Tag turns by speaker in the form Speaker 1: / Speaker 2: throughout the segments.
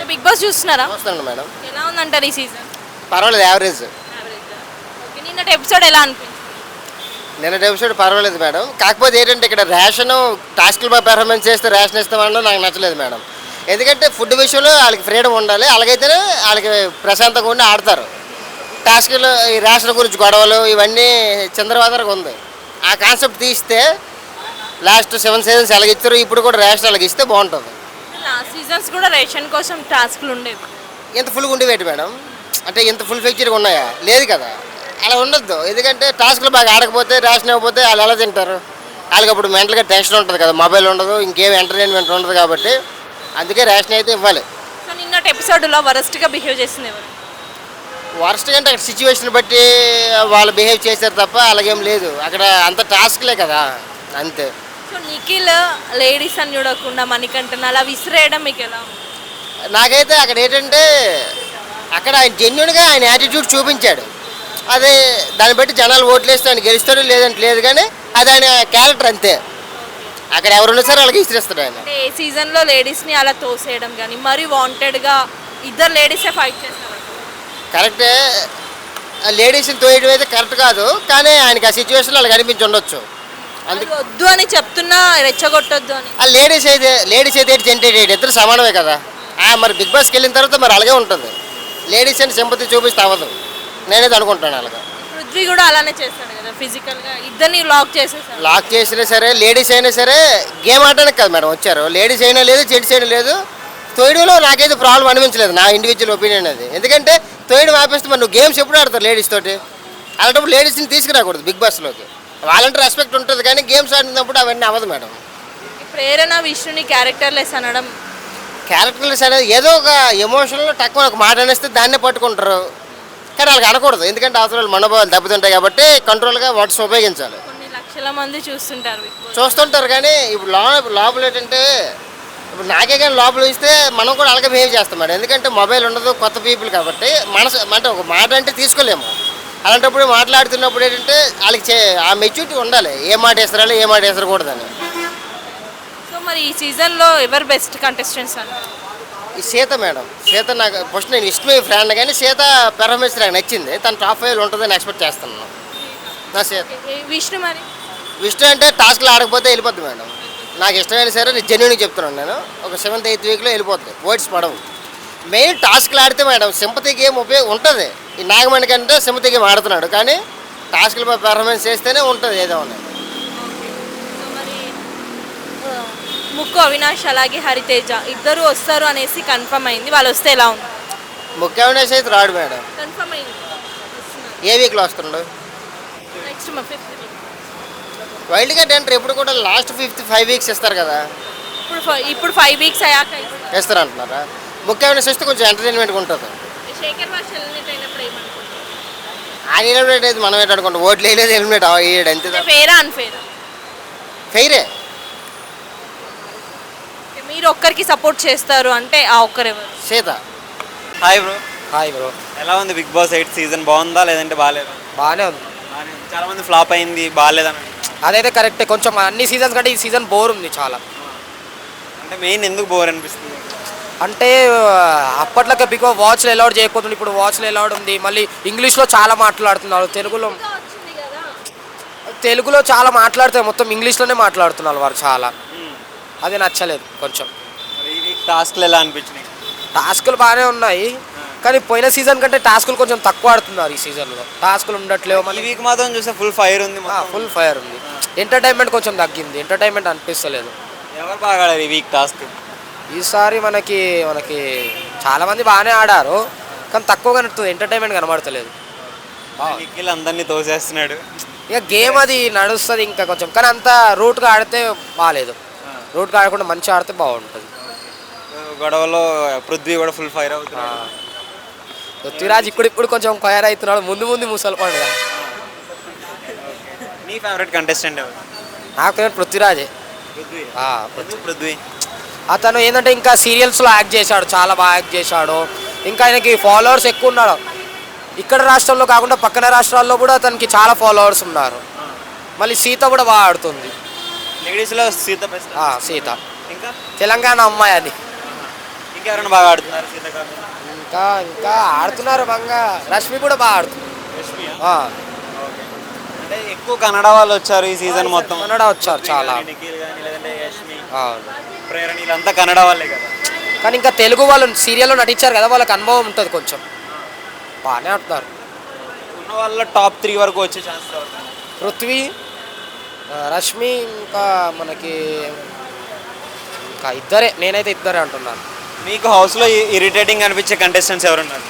Speaker 1: Big boss చూస్తున్నారా?
Speaker 2: చూస్తాను madam.
Speaker 1: ఎలా ఉందంటారు ఈ సీజన్?
Speaker 2: పర్వాలేదు, యావరేజ్.
Speaker 1: ఓకే, నిన్నటి ఎపిసోడ్ ఎలా అనిపించింది?
Speaker 2: నిన్నటి ఎపిసోడ్ పర్వాలేదు మేడం. కాకపోతే ఏంటంటే ఇక్కడ రేషన్ టాస్క్లు బాగా పెర్ఫార్మెన్స్ చేస్తే రేషన్ ఇస్తామన్నా నాకు నచ్చలేదు మేడం. ఎందుకంటే ఫుడ్ విషయంలో వాళ్ళకి ఫ్రీడమ్ ఉండాలి, అలాగైతేనే వాళ్ళకి ప్రశాంతంగా ఉండి ఆడతారు. టాస్క్లు ఈ రేషన్ గురించి గొడవలు ఇవన్నీ చంద్రబాదరకు ఉంది. ఆ కాన్సెప్ట్ తీస్తే లాస్ట్ 7 సీజన్స్ ఎలాగిచ్చారు, ఇప్పుడు కూడా రేషన్ అలాగిస్తే బాగుంటుంది.
Speaker 1: లాస్ట్ సీజన్స్ కూడా రేషన్ కోసం టాస్క్లు ఉండేవి.
Speaker 2: ఇంత ఫుల్గా ఉండేవేటి మేడం? అంటే ఇంత ఫుల్ ఫీచర్గా ఉన్నాయా? లేదు కదా. అలా ఉండొద్దు. ఎందుకంటే టాస్క్లు బాగా ఆడకపోతే రేషన్ ఇవ్వకపోతే వాళ్ళు ఎలా తింటారు? వాళ్ళకి అప్పుడు మెంటల్గా టెన్షన్ ఉంటుంది కదా, మొబైల్ ఉండదు, ఇంకేం ఎంటర్టైన్మెంట్ ఉండదు. కాబట్టి అందుకే రేషన్ అయితే ఇవ్వాలి.
Speaker 1: సో నిన్నటి ఎపిసోడ్లో వరస్ట్గా బిహేవ్ చేసింది ఎవరు?
Speaker 2: వరస్ట్ అంటే అక్కడ సిచ్యువేషన్ బట్టి వాళ్ళు బిహేవ్ చేశారు తప్ప అలాగేం లేదు. అక్కడ అంత టాస్క్లే కదా, అంతే.
Speaker 1: సో నిఖిల్ లేడీస్ అని చూడకుండా మణికంఠన్ అలా విసిరేయడం మీకు ఎలా ఉంది?
Speaker 2: నాకైతే అక్కడ ఏంటంటే అక్కడ ఆయన జెన్యున్గా ఆయన యాటిట్యూడ్ చూపించాడు. అదే దాన్ని బట్టి జనాలు ఓట్లు వేస్తే ఆయన గెలుస్తాడు, లేదంటే లేదు. కానీ అది ఆయన క్యారెక్టర్ అంతే. అక్కడ ఎవరున్నా సరే వాళ్ళకి ఇస్తాడు ఆయన.
Speaker 1: అంటే ఏ సీజన్లో లేడీస్ని అలా తోసేయడం కానీ మరీ వాంటెడ్గా ఇద్దరు లేడీసే ఫైట్ చేస్తారు.
Speaker 2: కరెక్టే, లేడీస్ని తోయడం అయితే కరెక్ట్ కాదు. కానీ ఆయనకి ఆ సిచ్యువేషన్లో వాళ్ళకి అనిపించి ఉండొచ్చు.
Speaker 1: అందుకు వద్దు అని చెప్తున్నా, రెచ్చగొట్టొద్దు అని.
Speaker 2: ఆ లేడీస్ అయితే జెంటేట్ ఇద్దరు సమానమే కదా. మరి బిగ్ బాస్కి వెళ్ళిన తర్వాత మరి అలాగే ఉంటుంది. లేడీస్ అని సింపతి చూపిస్తే అవ్వదు, నేనేది అనుకుంటాను. అలాగా
Speaker 1: పృథ్వీ కూడా అలానే చేస్తాడు కదా, ఫిజికల్గా ఇద్దరిని లాక్ చేసేసాడు.
Speaker 2: లాక్ చేసినా సరే లేడీస్ అయినా సరే గేమ్ ఆడడానికి కదా మేడం వచ్చారు. లేడీస్ అయినా లేదు, జెంట్స్ అయినా లేదు. తోయడంలో నాకైతే ప్రాబ్లం అనిపించలేదు, నా ఇండివిజువల్ ఒపీనియన్ అది. ఎందుకంటే తోయడం ఆపేస్తే మరి నువ్వు గేమ్స్ ఎప్పుడు ఆడతావు లేడీస్ తోటి? అలాంటప్పుడు లేడీస్ని తీసుకురాకూడదు బిగ్ బాస్లోకి. వాళ్ళంటే రెస్పెక్ట్ ఉంటుంది, కానీ గేమ్స్ ఆడినప్పుడు అవన్నీ అవ్వదు మేడం.
Speaker 1: ప్రేరణ విష్ణుని క్యారెక్టర్లెస్ అనడం,
Speaker 2: క్యారెక్టర్లెస్ అనేది ఏదో ఒక ఎమోషన్లో తక్కువ ఒక మాట అనేస్తే దాన్నే పట్టుకుంటారు. కానీ వాళ్ళకి అనకూడదు, ఎందుకంటే అవసరాలు మనోభావాలు దెబ్బతింటాయి. కాబట్టి కంట్రోల్గా వర్డ్స్ ఉపయోగించాలి.
Speaker 1: కొన్ని లక్షల మంది చూస్తుంటారు Big Boss.
Speaker 2: చూస్తుంటారు. కానీ ఇప్పుడు లోపల ఏంటంటే ఇప్పుడు నాకే కానీ లోపల ఇస్తే మనం కూడా అలాగే బిహేవ్ చేస్తాం మేడం. ఎందుకంటే మొబైల్ ఉండదు, కొత్త పీపుల్ కాబట్టి మనసు అంటే ఒక మాట అంటే తీసుకోలేము. అలాంటప్పుడు మాట్లాడుతున్నప్పుడు ఏంటంటే వాళ్ళకి ఆ మెచ్యూరిటీ ఉండాలి, ఏ మాట వేస్తారో ఏ మాట వేసరకూడదని.
Speaker 1: సో మరి ఈ సీజన్లో ఎవరు బెస్ట్ కంటెస్టెంట్స్ అంటారు?
Speaker 2: ఈ సీత మేడం. సీత నాకు ఫస్ట్ నేను ఇష్టమే ఫ్రెండ్, కానీ సీత పెర్ఫార్మెన్స్ నాకు నచ్చింది. తను టాప్ 5 ఉంటుందని ఎక్స్పెక్ట్ చేస్తున్నాను. నా సీత.
Speaker 1: విష్ణు మరి
Speaker 2: విష్ణు అంటే టాస్క్లు ఆడకపోతే వెళ్ళిపోద్ది మేడం. నాకు ఇష్టమైన సరే జెన్యున్గా చెప్తున్నాను నేను. ఒక 7th 8th వీక్లో వెళ్ళిపోద్ది, ఓట్స్ పడవు. మెయిన్ టాస్క్లు ఆడితే మేడం సింపతి గేమ్ ఉపయోగం ఉంటుంది. ఈ నాగమణి కంటే సింపతి గేమ్ ఆడుతున్నాడు, కానీ టాస్క్లపై పెర్ఫార్మెన్స్ చేస్తేనే ఉంటుంది ఏదో ఉన్నాయి.
Speaker 1: సో మరి ముక్కు అవినాష్ అలాగే హరితేజ ఇద్దరు వస్తారు అనేసి కన్ఫర్మ్ అయింది. వాళ్ళు వస్తే ఎలా ఉంది?
Speaker 2: ముఖ్య అవినాష్ అయితే రాడు మేడం.
Speaker 1: కన్ఫర్మ్ అయింది.
Speaker 2: ఏ వీక్లో వస్తున్నాడు?
Speaker 1: Next 5th week.
Speaker 2: Wild card enter ఎప్పుడు కూడా లాస్ట్ 5 వీక్స్ ఇస్తారు కదా.
Speaker 1: ఇప్పుడు 5 వీక్స్ అయ్యాక
Speaker 2: ఇస్తారు అంటున్నారా? ముఖ్య అవినాష్ వస్తే కొంచెం ఎంటర్టైన్మెంట్గా ఉంటుంది.
Speaker 1: శేఖర్ భాష ఎలిమినేట్ అయినప్పుడు ఏమనుకుంటారు?
Speaker 2: ఆయన ఎలిమినేట్ అయితే మనం ఏంటనుకుంటాం, ఓట్లు వేయలేదు ఎలిమినేట్ అయ్యాడు అంతే.
Speaker 1: ఫెయిరా అన్ఫెయిరా?
Speaker 2: ఫెయిరే.
Speaker 1: మీరు ఒక్కరికి సపోర్ట్ చేస్తారు అంటే ఆ ఒక్కరెవరు?
Speaker 2: Sita.
Speaker 3: Hi bro.
Speaker 4: Hi bro.
Speaker 3: ఎలా ఉంది బిగ్ బాస్ 8 సీజన్? బాగుందా లేదంటే బాగాలేదా?
Speaker 4: బాగానే ఉంది.
Speaker 3: చాలా మంది ఫ్లాప్ అయింది, బాగాలేదని.
Speaker 4: అదైతే కరెక్టే. కొంచెం అన్ని సీజన్స్ కంటే ఈ సీజన్ బోర్ ఉంది చాలా.
Speaker 3: అంటే మెయిన్ ఎందుకు బోర్ అనిపిస్తుంది?
Speaker 4: అంటే అప్పట్లోకి బిగ్ బాస్ వాచ్లో అలౌడ్ చేయకపోతుంది, ఇప్పుడు వాచ్లో అలౌడ్ ఉంది. మళ్ళీ ఇంగ్లీష్లో చాలా మాట్లాడుతున్నారు, తెలుగులో చాలా మాట్లాడితే మొత్తం ఇంగ్లీష్లోనే మాట్లాడుతున్నారు వారు చాలా. అది నచ్చలేదు కొంచెం.
Speaker 3: ఈ వీక్ టాస్క్లు ఎలా అనిపించినాయి?
Speaker 4: టాస్కులు బాగానే ఉన్నాయి, కానీ పోయిన సీజన్ కంటే టాస్కులు కొంచెం తక్కువ ఆడుతున్నారు ఈ సీజన్లో. టాస్కులు ఉండట్లేవు.
Speaker 3: ఈ వీక్ మాత్రం చూస్తే ఫుల్ ఫైర్ ఉంది.
Speaker 4: ఫుల్ ఫైర్ ఉంది. ఎంటర్టైన్మెంట్ కొంచెం తగ్గింది, ఎంటర్టైన్మెంట్ అనిపిస్తలేదు.
Speaker 3: ఎవరు బాగా ఆడారు ఈ వీక్ టాస్క్?
Speaker 4: ఈసారి మనకి చాలామంది బాగానే ఆడారు, కానీ తక్కువ కనబడుతుంది, ఎంటర్టైన్మెంట్ కనబడతలేదు.
Speaker 3: నిఖిల్ అందరినీ తోసేస్తున్నాడు.
Speaker 4: ఇక గేమ్ అది నడుస్తుంది ఇంకా కొంచెం, కానీ అంత రూట్గా ఆడితే బాగాలేదు. రూట్గా ఆడకుండా మంచిగా ఆడితే బాగుంటుంది.
Speaker 3: గొడవలో పృథ్వీ కూడా ఫుల్ ఫైర్ అవుతున్నాడు.
Speaker 4: పృథ్వీరాజ్ ఇప్పుడు కొంచెం ఫైర్ అవుతున్నాడు, ముందు ముసలి పండుగ.
Speaker 3: నీ ఫేవరెట్ కంటెస్టెంట్ ఎవరు?
Speaker 4: నాకు ఫేవరెట్ పృథ్వీరాజే.
Speaker 3: పృథ్వీ
Speaker 4: అతను ఏంటంటే ఇంకా సీరియల్స్లో యాక్ట్ చేశాడు, చాలా బాగా యాక్ట్ చేశాడు. ఇంకా ఆయనకి ఫాలోవర్స్ ఎక్కువ ఉన్నారు. ఇక్కడ రాష్ట్రంలో కాకుండా పక్కన రాష్ట్రాల్లో కూడా అతనికి చాలా ఫాలోవర్స్ ఉన్నారు. మళ్ళీ సీత కూడా బాగా ఆడుతుంది.
Speaker 3: లేడీస్లో సీత.
Speaker 4: సీత
Speaker 3: ఇంకా
Speaker 4: తెలంగాణ అమ్మాయి అది.
Speaker 3: ఇంకా ఇంకెవరైనా బాగా ఆడుతున్నారు సీతకాలం?
Speaker 4: ఇంకా ఇంకా ఆడుతున్నారు బాగా. రష్మి కూడా బాగా ఆడుతుంది. ఆ,
Speaker 3: అంటే ఎక్కువ కన్నడ వాళ్ళు వచ్చారు ఈ సీజన్ మొత్తం.
Speaker 4: కన్నడ వచ్చారు చాలా.
Speaker 3: నిఖిల్ కానీ లేదంటే యష్మి,
Speaker 4: అవును.
Speaker 3: ప్రేరణ వీళ్ళంతా కన్నడ వాళ్ళే కదా.
Speaker 4: కానీ ఇంకా తెలుగు వాళ్ళు సీరియల్లో నటించారు కదా, వాళ్ళకి అనుభవం ఉంటుంది కొంచెం. బాగానే ఆడుతున్నారు.
Speaker 3: ఉన్న వాళ్ళ టాప్ 3 వరకు వచ్చే ఛాన్స్ అవుతుంది.
Speaker 4: పృథ్వీ, రష్మి, ఇంకా మనకి ఇంకా ఇద్దరే. నేనైతే ఇద్దరే అంటున్నాను.
Speaker 3: మీకు హౌస్లో ఇరిటేటింగ్ అనిపించే కంటెస్టెంట్స్ ఎవరున్నారు?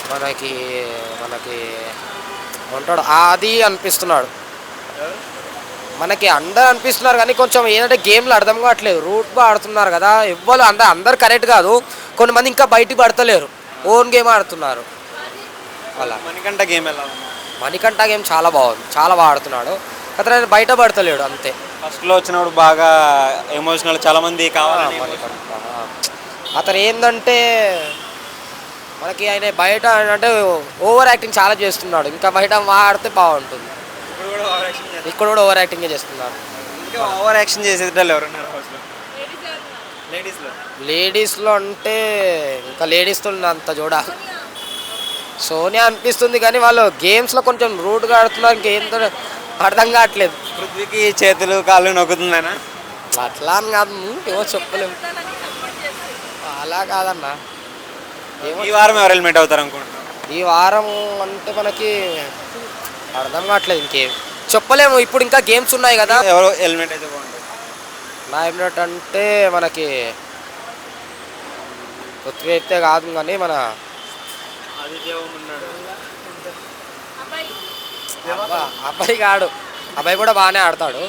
Speaker 4: మనకి మనకి ఉంటాడు ఆది అనిపిస్తున్నాడు. మనకి అందరు అనిపిస్తున్నారు కానీ కొంచెం ఏంటంటే గేమ్లు అర్థం కావట్లేదు. రూట్గా ఆడుతున్నారు కదా, ఎవ్వరు అందరు కరెక్ట్ కాదు. కొంతమంది ఇంకా బయటికి పడతలేరు, ఓన్ గేమ్ ఆడుతున్నారు. అలా
Speaker 3: మణికంఠ గేమ్ ఎలా ఉంది?
Speaker 4: మణికంఠ గేమ్ చాలా బాగుంది, చాలా బాగా ఆడుతున్నాడు. అతను ఆయన బయట పడతలేడు అంతే.
Speaker 3: ఫస్ట్లో వచ్చినప్పుడు బాగా ఎమోషనల్, చాలా మంది కావాలి.
Speaker 4: మణికంఠ అతను ఏంటంటే మనకి ఆయన బయట అంటే ఓవర్ యాక్టింగ్ చాలా చేస్తున్నాడు. ఇంకా బయట ఆడితే బాగుంటుంది. ఇక్కడ కూడా ఓవర్ యాక్టింగ్ చేస్తున్నారు.
Speaker 3: ఇంకా ఓవర్ యాక్షన్ చేసేటప్పుడు ఎవరున్నారు హౌస్లో? లేడీస్లో
Speaker 4: లేడీస్లో అంటే ఇంకా లేడీస్తో అంత చూడ సోనియా అనిపిస్తుంది కానీ వాళ్ళు గేమ్స్లో కొంచెం రూట్గా ఆడుతున్నారు. ఇంకేంతో అర్థం కావట్లేదు.
Speaker 3: పృథ్వీకి చేతులు కాళ్ళు నొక్కుతుందనా?
Speaker 4: అట్లా అని కాదు, ఏమో చెప్పలేము. అలా కాదన్న.
Speaker 3: ఈ వారం ఎవరు హెల్మెట్ అవుతారు అనుకుంటున్నారు?
Speaker 4: ఈ వారం అంటే మనకి అర్థం కావట్లేదు, ఇంకేం చెప్పలేము. ఇప్పుడు ఇంకా గేమ్స్ ఉన్నాయి కదా.
Speaker 3: ఎవరు హెల్మెట్ అయితే బాగుంటుంది?
Speaker 4: నా హెల్మెట్ అంటే మనకి పృథ్వీ అయితే కాదు కానీ మన అబ్బాయి కాడు. అబ్బాయి కూడా బాగానే ఆడతాడు,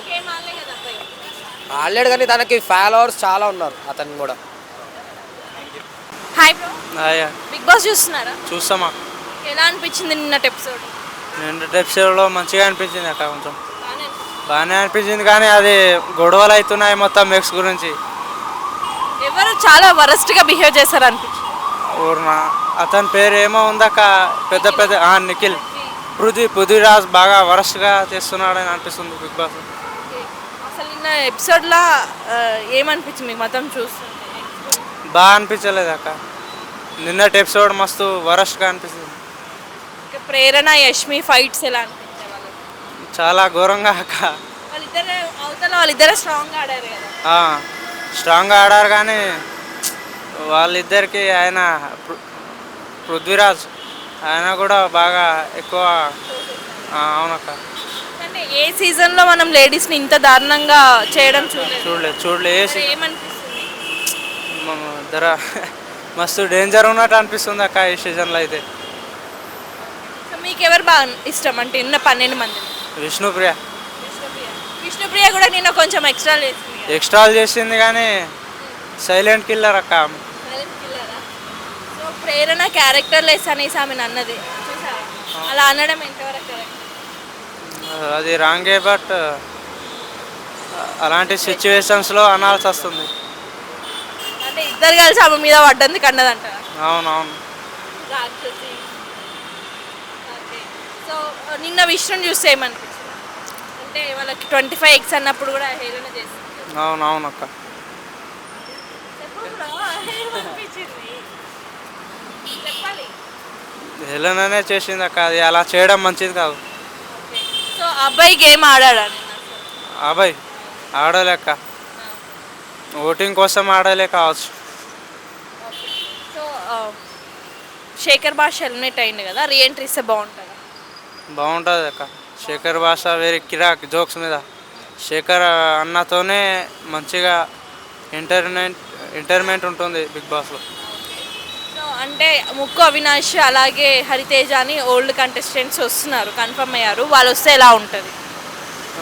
Speaker 4: ఆడలేడు కానీ తనకి ఫాలోవర్స్ చాలా ఉన్నారు అతను కూడా.
Speaker 1: హాయ్ బ్రో, బిగ్ బాస్ చూస్తున్నారా?
Speaker 5: చూస్తామా.
Speaker 1: ఎలా అనిపించింది నిన్నటి ఎపిసోడ్?
Speaker 5: నిన్న ఎపిసోడ్లో మంచిగా అనిపించింది అక్క, కొంచెం బాగానే అనిపించింది. కానీ అది గొడవలు అవుతున్నాయి మొత్తం మెక్స్ గురించి.
Speaker 1: ఎవరు చాలా వరస్ట్గా బిహేవ్ చేశారు అనిపించింది?
Speaker 5: ఊర్నా అతని పేరు ఏమో ఉందక్క, పెద్ద పెద్ద నిఖిల్. పృథ్వీరాజ్ బాగా వరస్ట్గా చేస్తున్నాడని అనిపిస్తుంది బిగ్ బాస్.
Speaker 1: అసలు నిన్న ఎపిసోడ్లో ఏమనిపించింది మీకు మొత్తం చూస్తుంటే?
Speaker 5: బాగా అనిపించలేదు అక్క. నిన్నటి ఎపిసోడ్ మస్తు వరస్ట్గా అనిపిస్తుంది.
Speaker 1: ప్రేరణ యష్మి ఫైట్స్ ఎలా అనిపించాయి వాళ్ళకి?
Speaker 5: చాలా ఘోరంగా అక్క.
Speaker 1: వాళ్ళిద్దరు అవతల వాళ్ళిద్దరే స్ట్రాంగ్గా ఆడారు కదా.
Speaker 5: స్ట్రాంగ్గా ఆడారు కానీ వాళ్ళిద్దరికి ఆయన పృథ్వీరాజ్ ఆయన కూడా బాగా ఎక్కువ. అవునక్క.
Speaker 1: అంటే ఏ సీజన్లో మనం లేడీస్ని ఇంత దారుణంగా చేయడం
Speaker 5: చూడలేదు.
Speaker 1: ఏమనిపిస్తుంది?
Speaker 5: ధర మస్తు డేంజర్ ఉన్నట్టు అనిపిస్తుంది అక్క ఈ సీజన్లో అయితే.
Speaker 1: సో మీకు ఎవరు బాగా ఇష్టం అంటే ఉన్న 12 మంది?
Speaker 5: విష్ణుప్రియ
Speaker 1: కూడా నిన్న కొంచెం
Speaker 5: ఎక్స్ట్రాల్ చేసింది కానీ సైలెంట్ కిల్లర్ అక్క.
Speaker 1: సో ప్రేరణ క్యారెక్టర్ లెస్ అనేసి ఆమె అన్నది చూసారా? అలా అనడం ఎంతవరకు కరెక్ట్?
Speaker 5: అది రాంగే, బట్ అలాంటి సిచ్యువేషన్స్లో అనాల్సి వస్తుంది.
Speaker 1: అంటే ఇద్దరు కలిసి ఆమె మీద పడ్డందుకు అన్నదంటారా?
Speaker 5: అవునవును.
Speaker 1: సో నిన్న విష్ణుని చూస్తే ఏమనిపించింది? అంటే వాళ్ళకి 25x అన్నప్పుడు కూడా హేళన చేస్తుంది.
Speaker 5: అవునవునక్క.
Speaker 1: చెప్పాలి.
Speaker 5: హేళననే చేసింది అక్క, అది అలా చేయడం మంచిది కాదు.
Speaker 1: సో అబ్బాయి గేమ్ ఆడాడా?
Speaker 5: అబ్బాయి ఆడలేక ఓటింగ్ కోసం ఆడలే కావచ్చు.
Speaker 1: సో శేఖర్ భాష ఎలిమినేట్ అయింది కదా, రీఎంట్రీ ఇస్తే బాగుంటుందా?
Speaker 5: బాగుంటుంది అక్క. శేఖర్ భాష వేరే కిరాక్ జోక్స్ మీద. శేఖర్ అన్నతోనే మంచిగా ఎంటర్టైన్మెంట్ ఉంటుంది బిగ్ బాస్లో.
Speaker 1: సో అంటే ముక్కు అవినాష్ అలాగే హరితేజ అని ఓల్డ్ కంటెస్టెంట్స్ వస్తున్నారు, కన్ఫర్మ్ అయ్యారు. వాళ్ళు వస్తే ఎలా ఉంటుంది?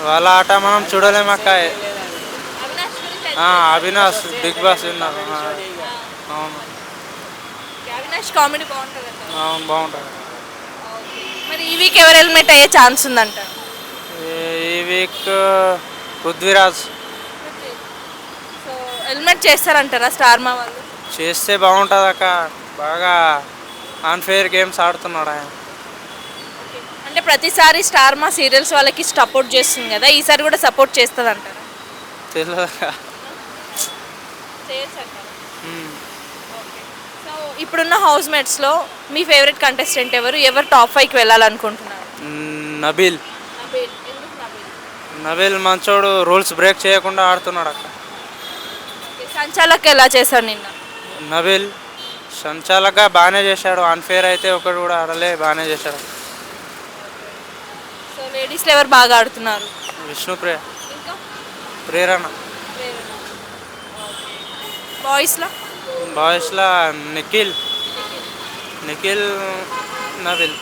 Speaker 5: వాళ్ళ ఆట మనం చూడలేము అక్క. అవినాష్ బిగ్ బాస్ విన్నారు. అవును,
Speaker 1: అవినాష్ కామెడీ బాగుంటుంది.
Speaker 5: అవును, బాగుంటుంది.
Speaker 1: మరి ఈ వీక్ ఎవరు హెల్మెట్ అయ్యే ఛాన్స్ ఉందంట?
Speaker 5: ఈ వీక్ పృథ్వీరాజ్.
Speaker 1: సో హెల్మెట్ చేస్తారంటారా స్టార్ మా వాళ్ళు?
Speaker 5: చేస్తే బాగుంటుంది అక్క. బాగా అన్ఫేర్ గేమ్స్ ఆడుతున్నాడు ఆయన.
Speaker 1: అంటే ప్రతిసారి స్టార్ మా సీరియల్స్ వాళ్ళకి సపోర్ట్ చేస్తుంది కదా, ఈసారి కూడా సపోర్ట్ చేస్తుంది అంటారా?
Speaker 5: తెలియదు.
Speaker 1: ఇప్పుడున్న హౌస్ మేట్స్లో మీ ఫేవరెట్ కంటెస్టెంట్ ఎవరు? ఎవరు టాప్ 5కి వెళ్ళాలనుకుంటున్నారు?
Speaker 5: నబీల్ నబీల్ మంచోడు, రూల్స్ బ్రేక్ చేయకుండా ఆడుతున్నాడు అక్కడ.
Speaker 1: సంచాలక్ ఎలా చేశారు నిన్న?
Speaker 5: నబీల్ సంచాలకగా బాగానే చేశాడు, అన్ఫేర్ అయితే ఒకటి కూడా ఆడలే, బాగానే చేశాడు.
Speaker 1: సో లేడీస్లో ఎవరు బాగా ఆడుతున్నారు?
Speaker 5: విష్ణుప్రియ,
Speaker 1: ఇంకా
Speaker 5: ప్రేరణ.
Speaker 1: బాయ్స్లో
Speaker 5: బాయ్స్లో నిఖిల్, నబీల్.